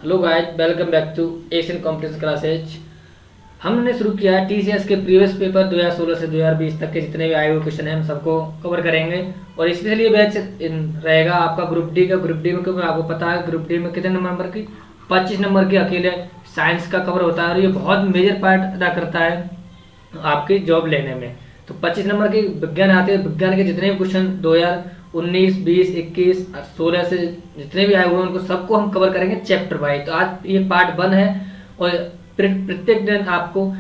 Hello guys, welcome back to Asian competition classes. हमने शुरू किया है टीसीएस के प्रीवियस पेपर 2016 से 2020 तक के जितने भी आए हुए क्वेश्चन हैं हम सबको कवर करेंगे। और स्पेशली ये बैच रहेगा आपका ग्रुप डी का। ग्रुप डी में क्योंकि आपको पता है ग्रुप डी में कितने नंबर की 25 नंबर की अकेले साइंस का कवर होता है और ये बहुत मेजर पार्ट अदा करता है आपकी जॉब लेने में। तो 25 नंबर के विज्ञान आते हैं, विज्ञान के जितने भी क्वेश्चन 2019, 20, 21, 16 से जितने भी आए हुए हैं उनको सबको हम कवर करेंगे चैप्टर वाइज। तो आज ये पार्ट 1 है और प्रत्येक दिन आपको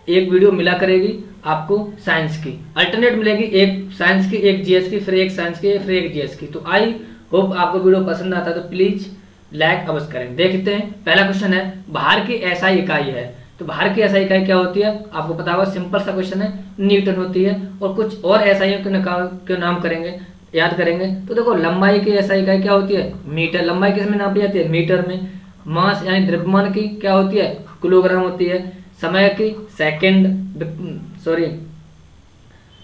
एक वीडियो मिला करेगी आपको साइंस की, अल्टरनेट मिलेगी, एक साइंस की, एक जीएस की, फिर एक साइंस की, फिर एक जीएस की। तो आई होप आपको वीडियो पसंद आता है तो प्लीज लाइक अवश्य करें। देखते हैं पहला क्वेश्चन है, बाहर की एसआई इकाई है। तो बाहर की एसआई इकाई क्या होती है आपको पता होगा, सिंपल सा क्वेश्चन है, न्यूटन होती है। और कुछ और एसआईयों के नाम करेंगे, याद करेंगे। तो देखो लंबाई की एसआई इकाई क्या होती है, मीटर। लंबाई किस में नापी जाती है, मीटर में। मास यानी द्रव्यमान की क्या होती है, किलोग्राम होती है। समय की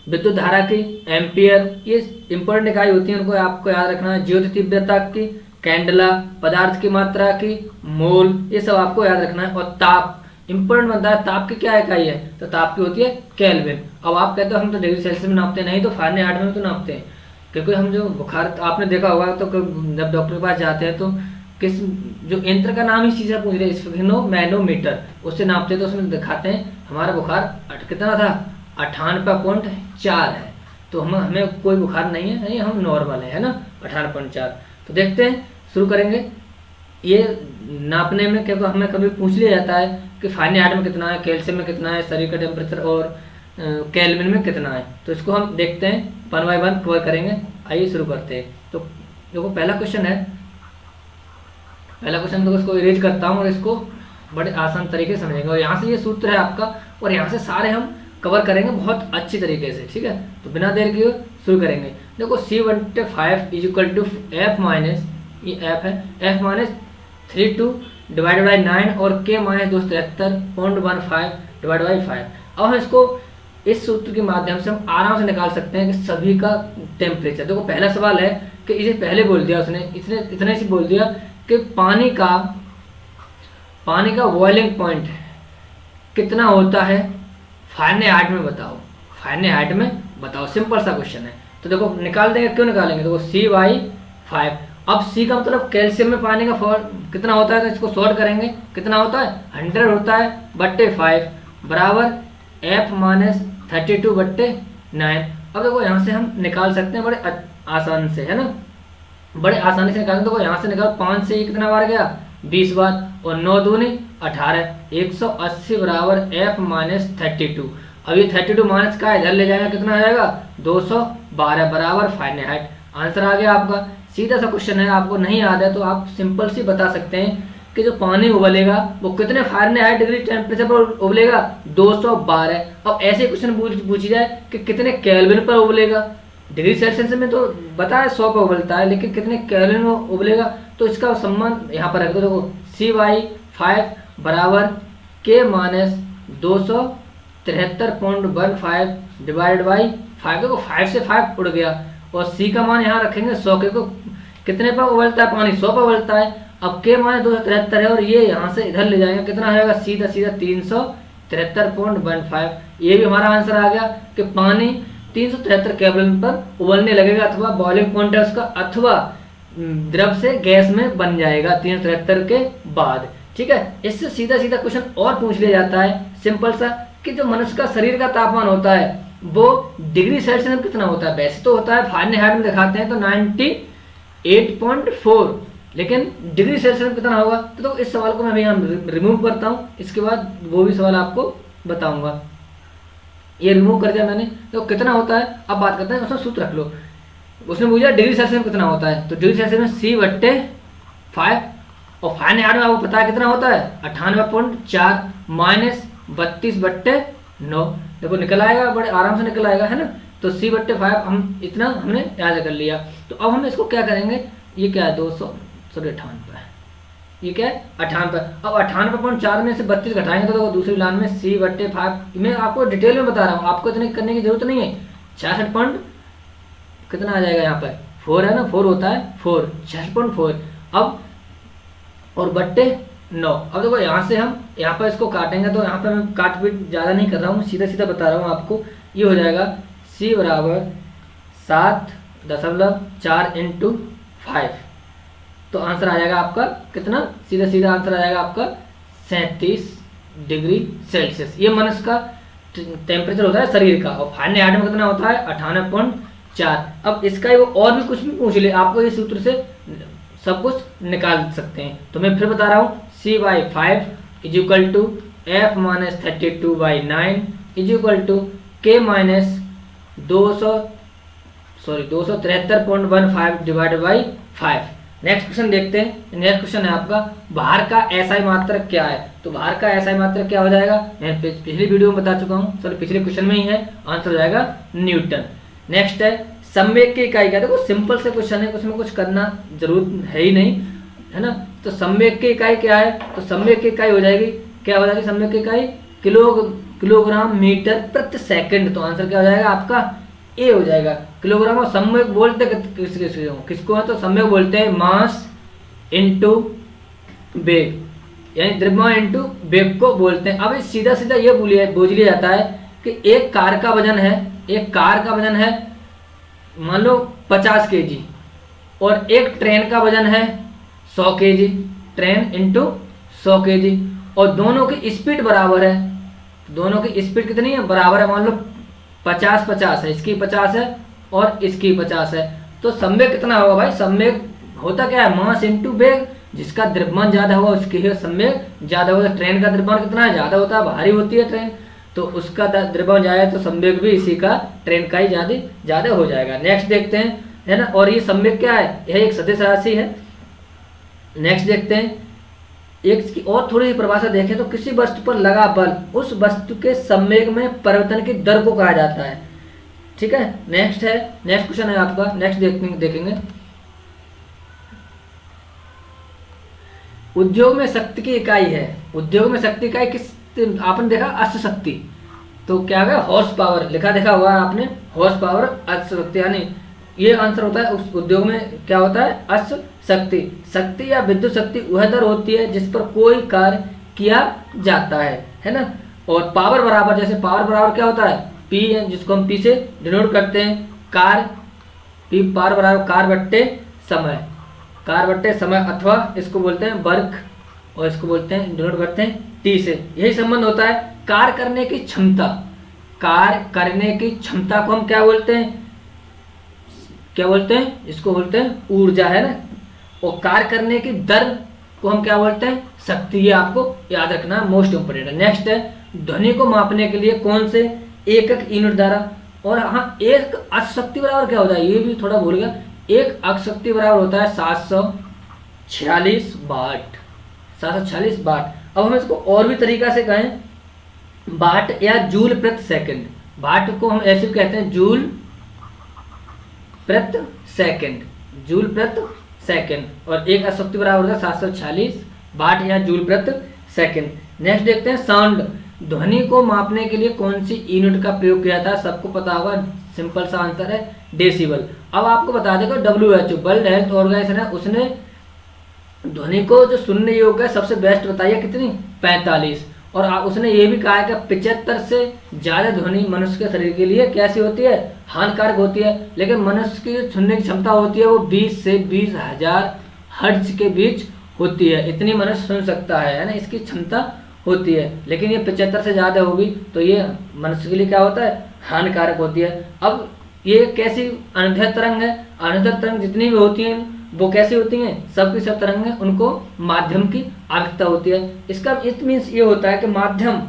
विद्युत धारा की एम्पियर। ये इंपॉर्टेंट इकाई होती है, उनको आपको याद रखना है। ज्योति तीव्रता की कैंडला। पदार्थ की मात्रा की मोल, ये सब आपको याद रखना है। और ताप इंपॉर्टेंट बनता है, ताप की क्या इकाई है, तो ताप की होती है केल्विन। अब आप कहते हो हम तो डिग्री सेल्सियस में नापते नहीं, तो फ़ारेनहाइट में तो नापते हैं। क्योंकि हम जो बुखार आपने देखा होगा तो जब डॉक्टर के पास जाते हैं तो किस जो यंत्र का नाम ही चीज़ पूछ रहे हैं, स्फिग्नोमैनोमीटर, उससे नापते हैं। तो उसमें दिखाते हैं हमारा बुखार कितना था, 98.4 है। तो हमें कोई बुखार नहीं है, नहीं हम नॉर्मल है ना, 98.4। तो देखते हैं, शुरू करेंगे। ये नापने में क्योंकि हमें कभी पूछ लिया जाता है कि फ़ारेनहाइट में कितना है, कैल्शियम में कितना है, शरीर का टेम्परेचर और केल्विन में कितना है। तो इसको हम देखते हैं, 1 बाय 1 कवर करेंगे। आइए शुरू करते हैं। तो देखो पहला क्वेश्चन है, तो इसको इरेज करता हूँ और इसको बड़े आसान तरीके से समझेंगे। और यहाँ से ये सूत्र है आपका और यहाँ से सारे हम कवर करेंगे बहुत अच्छी तरीके से, ठीक है। तो बिना देर किए शुरू करेंगे। देखो C/5 = F माइनस, ये F है, F माइनस 32 डिवाइडेड बाई 9 और K माइनस 273.15 डिवाइड बाई 5। अब हम इसको इस सूत्र के माध्यम से हम आराम से निकाल सकते हैं कि सभी का टेम्परेचर। देखो पहला सवाल है कि इसे पहले बोल दिया उसने, इसने इतने से बोल दिया कि पानी का बॉइलिंग पॉइंट कितना होता है फ़ारेनहाइट में बताओ, फ़ारेनहाइट में बताओ। सिंपल सा क्वेश्चन है। तो देखो निकाल देंगे, क्यों निकालेंगे, देखो C/5। अब C का मतलब कैल्शियम में पानी का कितना होता है, तो इसको सॉल्व करेंगे, कितना होता है 100 होता है बट्टे 5 बराबर F माइनस 32/9। अब देखो यहाँ से हम निकाल सकते हैं बड़े आसान से, है ना, बड़े आसानी से निकालें। देखो यहाँ से निकाल, 5 से कितना बार गया 20 बार, और 9 दूनी 18, 180 बराबर F माइनस 32। अब ये 32 माइनस का इधर ले जाएगा, कितना आ जाएगा 212 बराबर फ़ारेनहाइट। आंसर आ गया आपका। सीधा सा क्वेश्चन है, आपको नहीं याद है तो आप सिंपल सी बता सकते हैं कि जो पानी उबलेगा वो कितने फ़ारेनहाइट डिग्री टेम्परेचर पर उबलेगा, 212। अब ऐसे क्वेश्चन पूछी जाए कि कितने केल्विन पर उबलेगा, डिग्री सेल्सियस में तो बताया 100 पर उबलता है, लेकिन कितने केल्विन में उबलेगा, तो इसका संबंध यहाँ पर रख दो। देखो C/5 बराबर K माइनस 273.15 डिवाइड बाई 5। देखो 5 से 5 उड़ गया और C का मान यहाँ रखेंगे 100 के, को कितने पर उबलता है पानी, 100 पर उबलता है। अब K माइनस 273 है और ये यहाँ से इधर ले जाएंगे, कितना आ जाएगा सीधा 373.15। ये भी हमारा आंसर आ गया कि पानी 373 केल्विन पर उबलने लगेगा, अथवा बॉइलिंग पॉइंट है उसका, अथवा द्रव से गैस में बन जाएगा 373 के बाद, ठीक है। इससे सीधा सीधा क्वेश्चन और पूछ लिया जाता है सिंपल सा कि जो मनुष्य का शरीर का तापमान होता है वो डिग्री सेल्सियस में कितना होता है। वैसे तो होता है फ़ारेनहाइट में दिखाते हैं तो 98.4, लेकिन डिग्री सेल्सियस में कितना होगा। तो इस सवाल को मैं अभी यहाँ रिमूव करता हूँ, इसके बाद वो भी सवाल आपको बताऊंगा। ये रिमूव कर दिया मैंने, तो कितना होता है। अब बात करते हैं, उसमें सूत्र रख लो। उसने पूछा डिग्री सेल्सियस में कितना होता है, तो डिग्री सेल्सियस में C/5 और फ़ारेनहाइट में आपको पता है कितना होता है 98.4 माइनस 32/9। देखो निकल आएगा, बड़े आराम से निकल आएगा, है ना। तो C/5 हम इतना हमने याद कर लिया। तो अब हम इसको क्या करेंगे, ये क्या है 98, ये क्या है 98। अब 98.4 में से 32 घटाएंगे तो देखो दूसरी लाइन में C/5। मैं आपको डिटेल में बता रहा हूँ, आपको इतने करने की जरूरत नहीं है। 66 कितना आ जाएगा यहाँ पर 4 है ना, 4 होता है 4, 66.4। अब और बट्टे 9। अब देखो यहाँ से हम यहाँ पर इसको काटेंगे तो यहाँ पर मैं काट पीट ज़्यादा नहीं कर रहा हूँ, सीधा सीधा बता रहा हूँ आपको। ये हो जाएगा C बराबर 7.4 इंटू 5। तो आंसर आ जाएगा आपका कितना, सीधा सीधा आंसर आ जाएगा आपका 37 डिग्री सेल्सियस। ये मनुष्य का टेम्परेचर होता है शरीर का, और फारेनहाइट में कितना होता है 98.4। अब इसका वो और भी कुछ भी पूछ ले, आपको इस सूत्र से सब कुछ निकाल सकते हैं। तो मैं फिर बता रहा हूँ, C/5 is equal to F minus 32/9 is equal to K minus 273.15 divided by 5। Next question देखते हैं। नेक्स्ट क्वेश्चन है आपका, भार का SI मात्रक क्या है। तो भार का SI मात्रक क्या हो जाएगा, मैं पिछली वीडियो में बता चुका हूँ, सॉरी पिछले क्वेश्चन में ही है, आंसर हो जाएगा न्यूटन। नेक्स्ट है संवेग की इकाई क्या। देखो सिंपल से क्वेश्चन है, उसमें कुछ करना जरूर है ही नहीं, है ना। तो संवेग की इकाई क्या है, तो संवेग की इकाई हो जाएगी, क्या हो जाएगी संवेग की इकाई, किलोग्राम मीटर प्रति सेकंड। तो आंसर क्या हो जाएगा आपका ए हो जाएगा किलोग्राम। और संवेग बोलते किसको है, तो संवेग बोलते हैं मास इनटू वेग, यानी द्रव्यमान इनटू वेग को बोलते हैं। अब सीधा सीधा ये बोल लिया जाता है कि एक कार का वजन है मान लो 50 kg, और एक ट्रेन का वजन है 100 kg, ट्रेन इंटू 100 kg, और दोनों की स्पीड बराबर है। दोनों की स्पीड कितनी है, बराबर है। मान लो 50-50 है, इसकी 50 है और इसकी 50 है। तो संवेग कितना होगा भाई, संवेग होता क्या है, मास इंटू वेग। जिसका द्रव्यमान ज्यादा होगा उसकी संवेग ज्यादा होगा। ट्रेन का द्रव्यमान कितना है, ज्यादा होता है, भारी होती है ट्रेन, तो उसका द्रव्यमान ज्यादा है, तो संवेग भी इसी का, ट्रेन का ही ज्यादा हो जाएगा। नेक्स्ट देखते हैं, है ना। और ये संवेग क्या है, यह एक सदिश राशि है। नेक्स्ट देखते हैं, एक की और थोड़ी सी परिभाषा देखें तो किसी वस्तु पर लगा बल उस वस्तु के संवेग में परिवर्तन की दर को कहा जाता है। ठीक है। नेक्स्ट क्वेश्चन है आपका, नेक्स्ट देखेंगे। उद्योग में शक्ति की इकाई है। उद्योग में शक्ति इकाई किस, आपने देखा अश्व शक्ति, तो क्या है हॉर्स पावर, देखा हुआ है आपने, हॉर्स पावर अश्व शक्ति, यानी ये आंसर होता है। उस उद्योग में क्या होता है, अश्व शक्ति। शक्ति या विद्युत शक्ति वह दर होती है जिस पर कोई कार्य किया जाता है ना। और पावर बराबर, जैसे पावर बराबर क्या होता है, P है, जिसको हम P से डिनोट करते हैं, कार, P पावर बराबर कार बट्टे समय, अथवा इसको बोलते हैं वर्क, और इसको बोलते हैं डिनोट करते हैं T से। यही संबंध होता है। कार्य करने की क्षमता को हम क्या बोलते हैं, इसको बोलते हैं ऊर्जा, है ना। और कार्य करने की दर को हम क्या बोलते हैं, शक्ति। ये आपको याद रखना, मोस्ट इंपोर्टेंट है। नेक्स्ट है, ध्वनि को मापने के लिए कौन से एकक यूनिट द्वारा, और हाँ, एक अक्षशक्ति बराबर क्या होता है, ये भी थोड़ा भूल गया। एक अक्षशक्ति बराबर होता है 746 वाट, 746 वाट। अब हम इसको और भी तरीका से कहें, वाट या जूल प्रति सेकंड। वाट को हम ऐसे कहते हैं जूल प्रति सेकंड, और एक अक्षशक्ति बराबर होता है 746 वाट या जूल प्रति सेकंड। नेक्स्ट देखते हैं, साउंड, ध्वनि को मापने के लिए कौन सी यूनिट का प्रयोग किया था, सबको पता होगा, सिंपल सा आंसर है डेसिबल। अब आपको बता देगा WHO वर्ल्ड हेल्थ ऑर्गेनाइजेशन है, उसने ध्वनि को जो सुनने योग्य है सबसे बेस्ट बताइए कितनी, 45। और उसने ये भी कहा है कि 75 से ज़्यादा ध्वनि मनुष्य के शरीर के लिए कैसी होती है, हानिकारक होती है। लेकिन मनुष्य की सुनने की क्षमता होती है वो 20 से 20,000 हर्ट्ज के बीच होती है, इतनी मनुष्य सुन सकता है ना, इसकी क्षमता होती है। लेकिन ये 75 से ज़्यादा होगी तो ये मनुष्य के लिए क्या होता है, हानिकारक होती है। अब ये कैसी अनुदैर्ध्य तरंग है, अनुदैर्ध्य तरंग जितनी भी होती हैं वो कैसी होती हैं, सबकी सब तरंगें, उनको माध्यम की आवश्यकता होती है। इसका इट मीन्स ये होता है कि माध्यम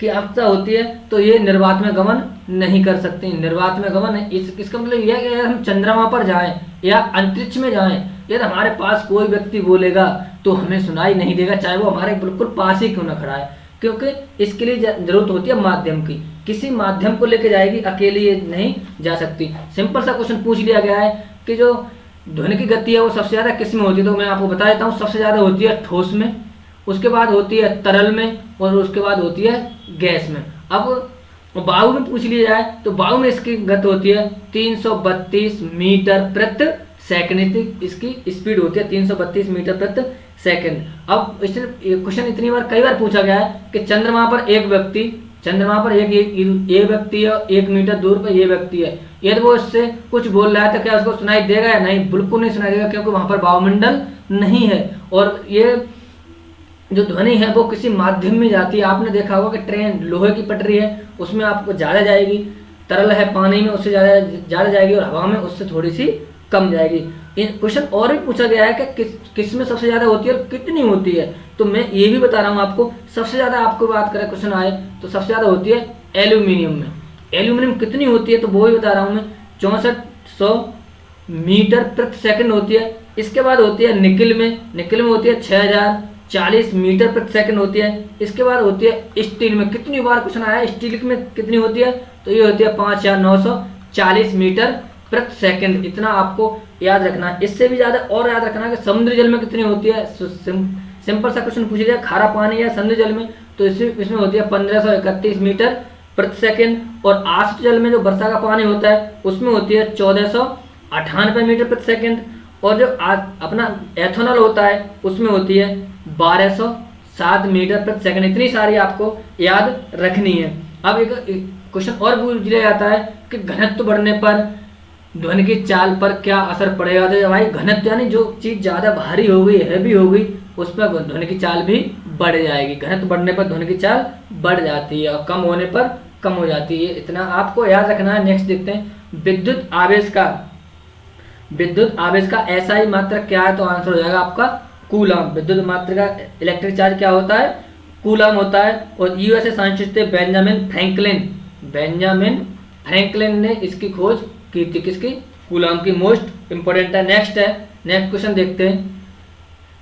की आवश्यकता होती है तो ये निर्वात में गमन नहीं कर सकती। निर्वात में गमन है इसका मतलब यह है कि अगर हम चंद्रमा पर जाएं या अंतरिक्ष में जाएं, यदि हमारे पास कोई व्यक्ति बोलेगा तो हमें सुनाई नहीं देगा, चाहे वो हमारे बिल्कुल पास ही क्यों न खड़ा है, क्योंकि इसके लिए जरूरत होती है माध्यम की। किसी माध्यम को लेकर जाएगी, अकेली ये नहीं जा सकती। सिंपल सा क्वेश्चन पूछ लिया गया है कि जो ध्वनि की गति है वो सबसे ज़्यादा किस में होती है, तो मैं आपको बता देता हूँ। सबसे ज़्यादा होती है ठोस में, उसके बाद होती है तरल में, और उसके बाद होती है गैस में। अब वायु में पूछ लिया जाए तो वायु में इसकी गति होती है 332 मीटर प्रति सेकंड, इसकी स्पीड होती है 332 मीटर प्रति सेकंड। अब इससे क्वेश्चन इतनी बार कई बार पूछा गया है कि चंद्रमा पर एक व्यक्ति एक व्यक्ति है, 1 मीटर दूर पर ये व्यक्ति है, यदि वो इससे कुछ बोल रहा है तो क्या उसको सुनाई देगा या नहीं? बिल्कुल नहीं सुनाई देगा, क्योंकि वहां पर वायुमंडल नहीं है और ये जो ध्वनि है वो किसी माध्यम में जाती है। आपने देखा होगा कि ट्रेन लोहे की पटरी है, उसमें आपको ज़्यादा जाएगी, तरल है पानी में उससे ज़्यादा जाएगी और हवा में उससे थोड़ी सी कम जाएगी। क्वेश्चन और भी पूछा गया है कि किस में सबसे ज़्यादा होती है और कितनी होती है, तो मैं ये भी बता रहा हूँ आपको। सबसे ज़्यादा आपको बात करें क्वेश्चन आए तो सबसे ज़्यादा होती है एल्यूमिनियम में। एल्यूमिनियम कितनी होती है तो वो भी बता रहा हूँ मैं, 6400 मीटर प्रति सेकंड होती है। इसके बाद होती है निकिल में होती है 6040 मीटर प्रति सेकंड होती है। इसके बाद होती है स्टील में, कितनी बार क्वेश्चन आया है स्टील में कितनी होती है, तो ये होती है 5940 मीटर प्रति सेकंड। इतना आपको याद रखना है। इससे भी ज़्यादा और याद रखना है कि समुद्री जल में कितनी होती है। सिंपल सा क्वेश्चन पूछ लिया, खारा पानी या समुद्री जल में, तो इसमें होती है 1531 मीटर प्रति सेकंड। और आर्द्र जल में जो वर्षा का पानी होता है उसमें होती है 1498 मीटर प्रति सेकंड। और जो अपना एथेनॉल होता है उसमें होती है 1207 मीटर प्रति सेकंड। इतनी सारी आपको याद रखनी है। अब एक क्वेश्चन और पूछ लिया जाता है कि घनत्व बढ़ने पर ध्वनि की चाल पर क्या असर पड़ेगा। तो भाई घनत्व यानी जो चीज ज्यादा भारी हो गई, हैवी हो गई, उस पर ध्वनि की चाल भी बढ़ जाएगी। घनत्व बढ़ने पर ध्वनि की चाल बढ़ जाती है और कम होने पर कम हो जाती है। इतना आपको याद रखना है। नेक्स्ट देखते हैं विद्युत आवेश का SI मात्रक क्या है, तो आंसर हो जाएगा आपका कूलम। विद्युत मात्रक का इलेक्ट्रिक चार्ज क्या होता है, कूलम होता है। और यूएसए साइंटिस्ट थे बेंजामिन फ्रैंकलिन ने इसकी खोज की थी, किसकी, कूलम की। मोस्ट इंपोर्टेंट है। नेक्स्ट क्वेश्चन देखते हैं।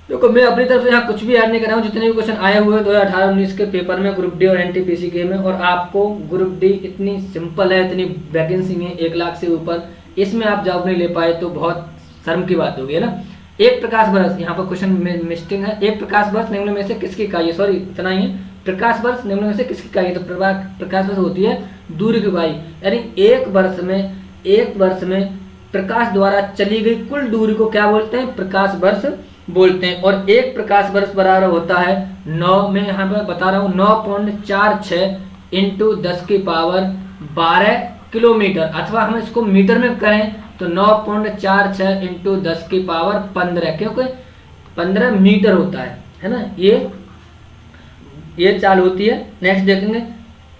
देखो मैं अपनी तरफ से यहाँ कुछ भी ऐड नहीं कर रहा हूँ, जितने भी क्वेश्चन आए हुए 2018-19 के पेपर में ग्रुप डी और NTPC के में। और आपको ग्रुप डी इतनी सिंपल है, इतनी वैकेंसी है 1 लाख से ऊपर, इसमें आप जॉब नहीं ले पाए तो बहुत शर्म की बात होगी, है ना। एक प्रकाश वर्ष, यहाँ पर क्वेश्चन मिस्टेक है। एक प्रकाश वर्ष निम्न में से किसकी इकाई है, सॉरी इतना ही है। प्रकाश वर्ष निम्न में से किसकी इकाई है, तो प्रकाश वर्ष होती है दूरी की इकाई। यानी एक वर्ष में प्रकाश द्वारा चली गई कुल दूरी को क्या बोलते हैं, प्रकाश वर्ष बोलते हैं। और एक प्रकाश वर्ष बराबर होता है 9, मैं यहाँ पर बता रहा हूँ 9.46 इंटू 10 की पावर 12 किलोमीटर, अथवा हम इसको मीटर में करें तो 9.46 इंटू 10 की पावर 15, क्योंकि 15 मीटर होता है ना। ये चाल होती है। नेक्स्ट देखेंगे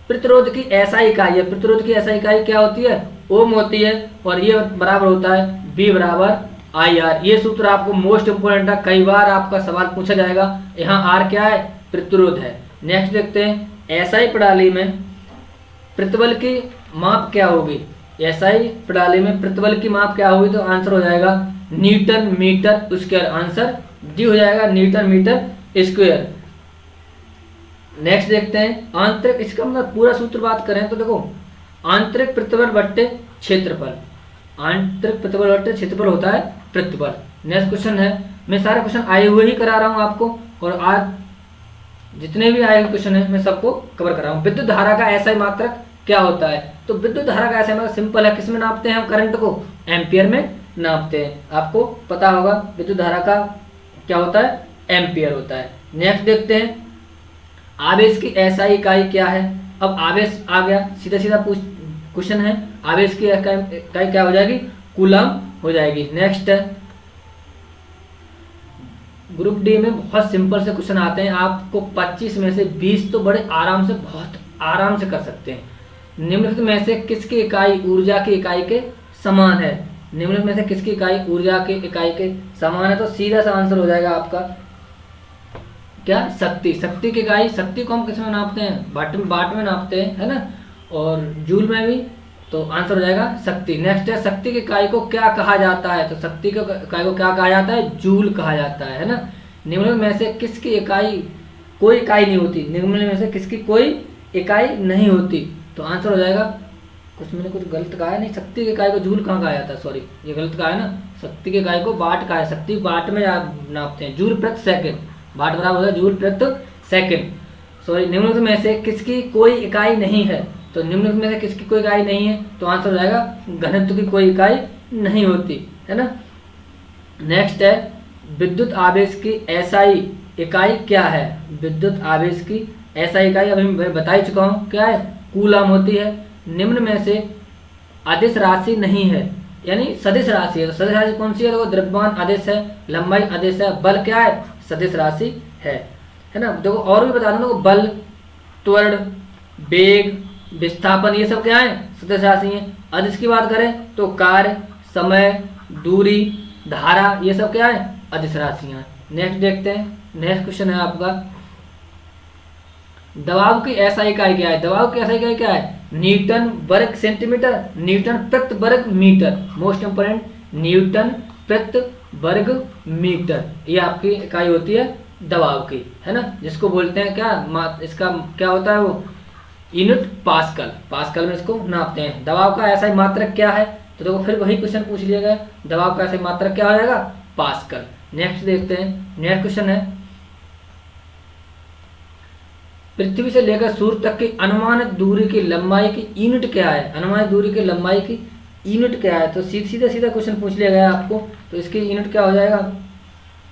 प्रतिरोध की SI इकाई है। प्रतिरोध की SI इकाई क्या होती है, ओम होती है। और ये बराबर होता है B बराबर IR। ये सूत्र आपको मोस्ट इंपोर्टेंट है, कई बार आपका सवाल पूछा जाएगा। यहाँ R क्या है, प्रतिरोध है। नेक्स्ट देखते हैं SI प्रणाली में प्रतिबल की माप क्या होगी। SI प्रणाली में प्रतिबल की माप क्या होगी, तो आंसर हो जाएगा newton meter square. Answer D हो जाएगा न्यूटन मीटर स्क्वायर। नेक्स्ट देखते हैं आंतरिक, इसका मतलब पूरा सूत्र बात करें तो देखो आंतरिक प्रतिबल बट्टे क्षेत्रफल, आंतरिक प्रतिबल बट्टे क्षेत्रफल होता है प्रतिबल। नेक्स्ट क्वेश्चन है, मैं सारे क्वेश्चन आए हुए ही करा रहा हूं आपको, और आज जितने भी आए हुए क्वेश्चन है मैं सबको कवर कर रहा हूं। विद्युत धारा का SI मात्रक क्या होता है, तो विद्युत धारा का SI मात्रक सिंपल है, किसमें नापते हैं हम करंट को, एम्पियर में नापते हैं। आपको पता होगा विद्युत धारा का क्या होता है, एम्पियर होता है। नेक्स्ट देखते हैं आवेश की SI इकाई क्या है। अब आवेश आ गया, सीधा सीधा क्वेश्चन है, आवेश की इकाई क्या हो जाएगी, कूलम हो जाएगी। नेक्स्ट है ग्रुप डी में बहुत सिंपल से क्वेश्चन आते हैं, आपको 25 में से 20 तो बड़े आराम से, बहुत आराम से कर सकते हैं। निम्नलिखित में से किसकी इकाई ऊर्जा की इकाई के समान है, निम्नलिखित में से किसकी इकाई ऊर्जा की इकाई के समान है, तो सीधा सा आंसर हो जाएगा आपका क्या, शक्ति। शक्ति की इकाई, शक्ति को हम किस में नापते हैं, वाट में नापते हैं, है ना, और जूल में भी, तो आंसर हो जाएगा शक्ति। नेक्स्ट है शक्ति की इकाई को क्या कहा जाता है, तो शक्ति की इकाई को क्या कहा जाता है, जूल कहा जाता है ना। निम्नलिखित में से किसकी इकाई, कोई इकाई नहीं होती, निम्नलिखित में से किसकी कोई इकाई नहीं होती, तो आंसर हो जाएगा, कुछ मैंने कुछ गलत कहा है, नहीं, शक्ति की इकाई को जूल कहाँ कहा जाता है, सॉरी ये गलत कहा है ना, शक्ति की इकाई को वाट कहा है, शक्ति वाट में नापते हैं, जूल प्रति सेकंड, वाट बराबर होता है जूल प्रति सेकंड। सॉरी, निम्नलिखित में से किसकी कोई इकाई नहीं है, तो निम्नलिखित में से किसकी कोई इकाई नहीं है, तो आंसर हो जाएगा घनत्व की कोई इकाई नहीं होती, है ना। नेक्स्ट है विद्युत आवेश की एसआई इकाई क्या है? विद्युत आवेश की एसआई इकाई अभी मैं बता ही चुका हूँ, क्या है? कूलम होती है। निम्न में से अदिश राशि नहीं है, यानी सदिश राशि है। तो सदिश राशि कौन सी है? तो द्रव्यमान अदिश है, लंबाई अदिश है, बल क्या है? सदिश राशि है ना। देखो और भी बता दूं, देखो बल, त्वरण, वेग, विस्थापन, ये सब क्या है? सदिश राशि है। अदिश की बात करें तो कार्य, समय, दूरी, धारा, ये सब क्या है? अदिश राशियां। नेक्स्ट देखते हैं, नेक्स्ट क्वेश्चन है आपका, दबाव की ऐसा इकाई क्या है? दबाव की ऐसा इकाई क्या है? न्यूटन वर्ग सेंटीमीटर, न्यूटन प्रति वर्ग मीटर। मोस्ट इंपोर्टेंट, न्यूटन प्रति वर्ग मीटर, ये आपकी इकाई होती है दबाव की, है ना, जिसको बोलते हैं क्या, इसका क्या होता है वो, यूनिट पास्कल। पास्कल में इसको नापते हैं। दबाव का ऐसा मात्रक क्या है? तो देखो फिर वही क्वेश्चन पूछ लिया गया, दबाव का ऐसा मात्रक क्या हो जाएगा? पास्कल। नेक्स्ट देखते हैं, नेक्स्ट क्वेश्चन है, पृथ्वी से लेकर सूर्य तक की अनुमानित दूरी की लंबाई की यूनिट क्या है? अनुमानित दूरी की लंबाई की यूनिट क्या है? तो सीधा सीधा क्वेश्चन पूछ लिया गया आपको, तो इसकी यूनिट क्या हो जाएगा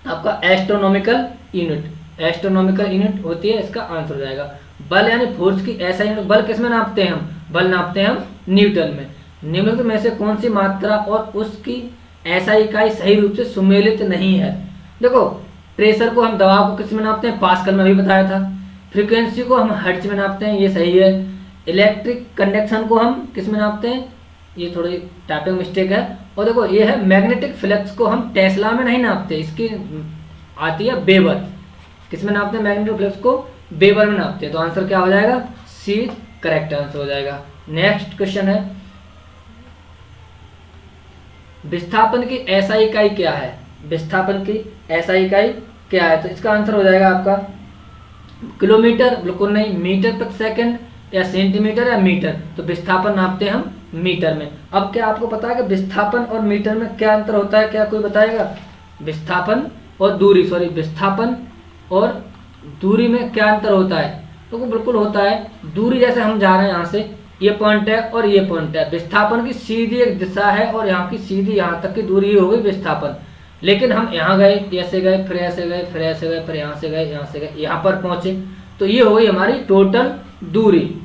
आपका? Astronomical unit. एस्ट्रोनॉमिकल यूनिट होती है, इसका आंसर हो जाएगा। बल यानी फोर्स की ऐसा यूनिट, बल किस में नापते हैं हम? बल नापते हैं हम न्यूटन में। निम्नलिखित में से कौन सी मात्रा और उसकी ऐसा इकाई सही रूप से सुमेलित नहीं है? देखो प्रेशर को हम, दबाव को किस में नापते हैं? पास्कल में अभी बताया था। फ्रीक्वेंसी को हम हर्ट्ज में नापते हैं, ये सही है। इलेक्ट्रिक कंडक्शन को हम किस में नापते हैं? ये थोड़ी टाइपिंग मिस्टेक है। और देखो ये है मैग्नेटिक फ्लक्स को हम टेस्ला में नहीं नापते, इसकी आती है वेबर। किस में नापते हैं? मैग्नेटिक फ्लक्स को वेबर में नापते हैं। तो आंसर क्या हो जाएगा? सी करेक्ट आंसर हो जाएगा। नेक्स्ट क्वेश्चन है, विस्थापन की ऐसा इकाई क्या है? विस्थापन की ऐसा इकाई क्या है? तो इसका आंसर हो जाएगा आपका किलोमीटर, बिल्कुल नहीं, मीटर प्रति सेकंड या सेंटीमीटर या मीटर। तो विस्थापन नापते हैं हम मीटर में। अब क्या आपको पता है कि विस्थापन और मीटर में क्या अंतर होता है? क्या कोई बताएगा? विस्थापन और दूरी, सॉरी, विस्थापन और दूरी में क्या अंतर होता है? तो बिल्कुल होता है। दूरी जैसे हम जा रहे हैं यहाँ से, ये पॉइंट है और ये पॉइंट है, विस्थापन की सीधी एक दिशा है और यहाँ की सीधी यहाँ तक की दूरी हो गई विस्थापन। लेकिन हम यहाँ गए, ऐसे गए, फिर ऐसे गए, फिर ऐसे गए, फिर यहाँ से गए, यहाँ से गए, यहाँ पर पहुंचे, तो ये हो गई हमारी टोटल दूरी।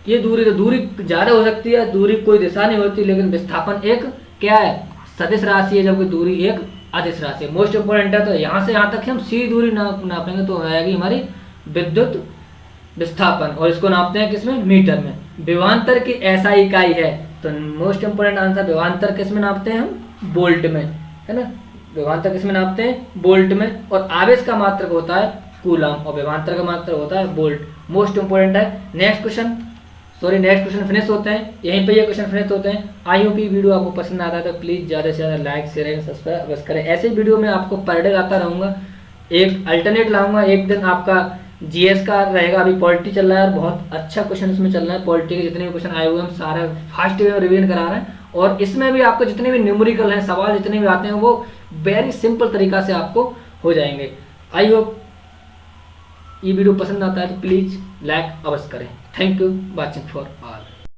ये दूरी, तो दूरी ज़्यादा हो सकती है, दूरी कोई दिशा नहीं होती, लेकिन विस्थापन एक क्या है? सदिश राशि है, जबकि दूरी एक अदिश राशि है। मोस्ट इंपोर्टेंट है। तो यहाँ से यहाँ तक हम सीधी दूरी नापेंगे तो आएगी हमारी विद्युत विस्थापन, और इसको नापते हैं किसमें? मीटर में। विभवांतर की ऐसा इकाई है, तो मोस्ट इंपोर्टेंट आंसर, विभवांतर किस में नापते हैं हम? वोल्ट में, है ना। विभवांतर किस में नापते हैं? वोल्ट में। और आवेश का मात्रक होता है कूलम, और विभवांतर का मात्रक होता है वोल्ट। मोस्ट इंपोर्टेंट है। Next question, sorry, next question finish होते हैं, यहीं पे ये क्वेश्चन फिनिश होते हैं। आई होप ये वीडियो आपको पसंद आता है तो प्लीज़ ज़्यादा से ज़्यादा लाइक, शेयर एंड सब्सक्राइब बस करें। ऐसे वीडियो में आपको पर डे लाता रहूँगा, एक अल्टरनेट लाऊंगा। एक दिन आपका जीएस का रहेगा, अभी पॉलिटी चल रहा है और बहुत अच्छा क्वेश्चन इसमें चल रहा है। पॉलिटी के जितने भी क्वेश्चन आए हुए हम सारे फास्ट वे में रिवीजन करा रहे हैं, और इसमें भी आपको जितने भी न्यूमेरिकल हैं, सवाल जितने भी आते हैं, वो वेरी सिंपल तरीका से आपको हो जाएंगे। आई होप ये वीडियो पसंद आता है तो प्लीज़ लाइक अवश्य करें। Thank you watching for all.